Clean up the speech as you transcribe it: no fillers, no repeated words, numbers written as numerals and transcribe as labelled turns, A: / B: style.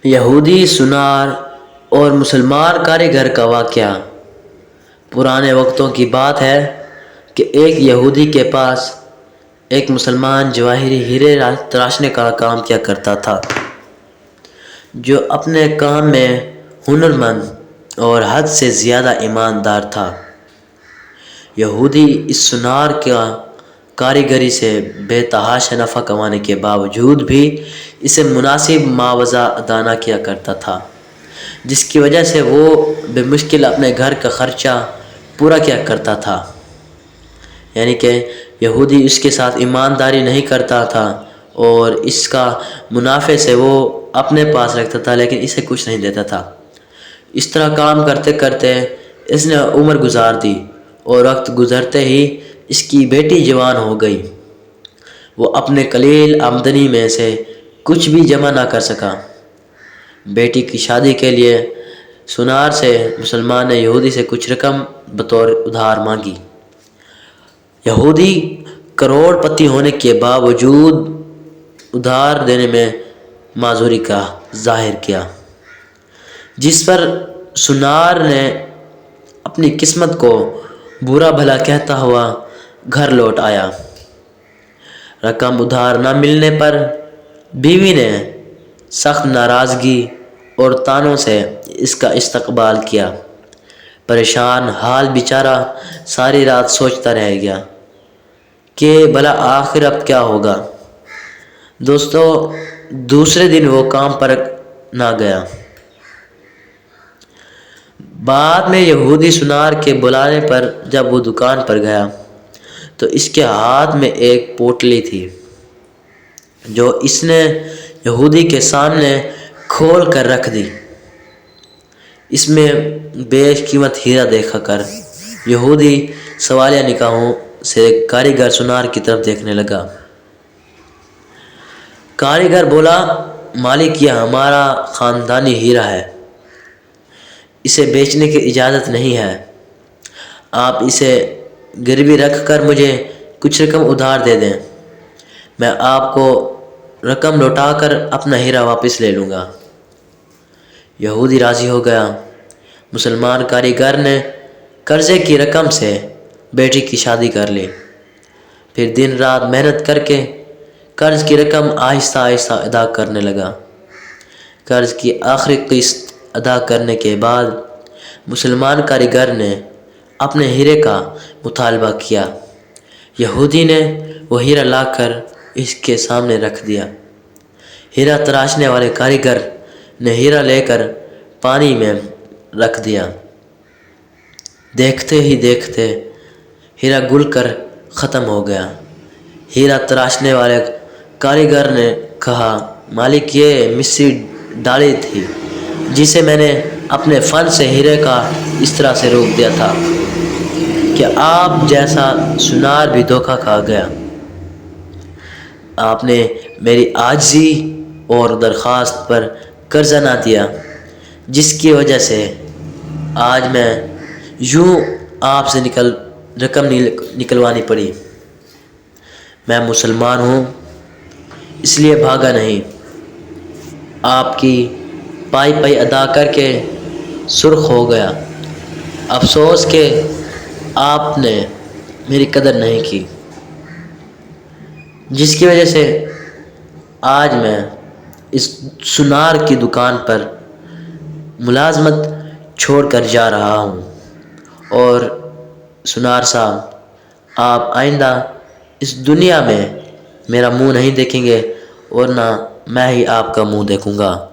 A: یہودی سنار اور مسلمان کاریگر کا واقعہ۔ پرانے وقتوں کی بات ہے کہ ایک یہودی کے پاس ایک مسلمان جواہری ہیرے تراشنے کا کام کیا کرتا تھا، جو اپنے کام میں ہنرمند اور حد سے زیادہ ایماندار تھا۔ یہودی اس سنار کا کاریگری سے بے تحاشا نفع کمانے کے باوجود بھی اسے مناسب معاوضہ ادا نہ کیا کرتا تھا، جس کی وجہ سے وہ بمشکل اپنے گھر کا خرچہ پورا کیا کرتا تھا۔ یعنی کہ یہودی اس کے ساتھ ایمانداری نہیں کرتا تھا اور اس کا منافع سے وہ اپنے پاس رکھتا تھا، لیکن اسے کچھ نہیں دیتا تھا۔ اس طرح کام کرتے کرتے اس نے عمر گزار دی اور وقت گزرتے ہی اس کی بیٹی جوان ہو گئی۔ وہ اپنے قلیل آمدنی میں سے کچھ بھی جمع نہ کر سکا۔ بیٹی کی شادی کے لیے سنار سے مسلمان نے یہودی سے کچھ رقم بطور ادھار مانگی۔ یہودی کروڑ پتی ہونے کے باوجود ادھار دینے میں معذوری کا ظاہر کیا، جس پر سنار نے اپنی قسمت کو برا بھلا کہتا ہوا گھر لوٹ آیا۔ رقم ادھار نہ ملنے پر بیوی نے سخت ناراضگی اور طعنوں سے اس کا استقبال کیا۔ پریشان حال بیچارہ ساری رات سوچتا رہ گیا کہ بھلا آخر اب کیا ہوگا۔ دوستو، دوسرے دن وہ کام پر نہ گیا۔ بعد میں یہودی سنار کے بلانے پر جب وہ دکان پر گیا تو اس کے ہاتھ میں ایک پوٹلی تھی، جو اس نے یہودی کے سامنے کھول کر رکھ دی۔ اس میں بیش قیمت ہیرا دیکھ کر یہودی سوالیہ نگاہوں سے کاریگر سنار کی طرف دیکھنے لگا۔ کاریگر بولا، مالک، یہ ہمارا خاندانی ہیرا ہے، اسے بیچنے کی اجازت نہیں ہے۔ آپ اسے گروی رکھ کر مجھے کچھ رقم ادھار دے دیں، میں آپ کو رقم لوٹا کر اپنا ہیرا واپس لے لوں گا۔ یہودی راضی ہو گیا۔ مسلمان کاریگر نے قرضے کی رقم سے بیٹی کی شادی کر لی، پھر دن رات محنت کر کے قرض کی رقم آہستہ آہستہ ادا کرنے لگا۔ قرض کی آخری قسط ادا کرنے کے بعد مسلمان کاریگر نے اپنے ہیرے کا مطالبہ کیا۔ یہودی نے وہ ہیرا لا کر اس کے سامنے رکھ دیا۔ ہیرا تراشنے والے کاریگر نے ہیرا لے کر پانی میں رکھ دیا۔ دیکھتے ہی دیکھتے ہیرا گل کر ختم ہو گیا۔ ہیرا تراشنے والے کاریگر نے کہا، مالک، یہ مصری ڈالی تھی جسے میں نے اپنے فن سے ہیرے کا اس طرح سے روک دیا تھا کہ آپ جیسا سنار بھی دھوکہ کھا گیا۔ آپ نے میری عاجزی اور درخواست پر قرضہ نہ دیا، جس کی وجہ سے آج میں یوں آپ سے رقم نکلوانی پڑی۔ میں مسلمان ہوں، اس لیے بھاگا نہیں، آپ کی پائی پائی ادا کر کے سرخ ہو گیا۔ افسوس کہ آپ نے میری قدر نہیں کی، جس کی وجہ سے آج میں اس سنار کی دکان پر ملازمت چھوڑ کر جا رہا ہوں۔ اور سنار صاحب، آپ آئندہ اس دنیا میں میرا منہ نہیں دیکھیں گے اور نہ میں ہی آپ کا منہ دیکھوں گا۔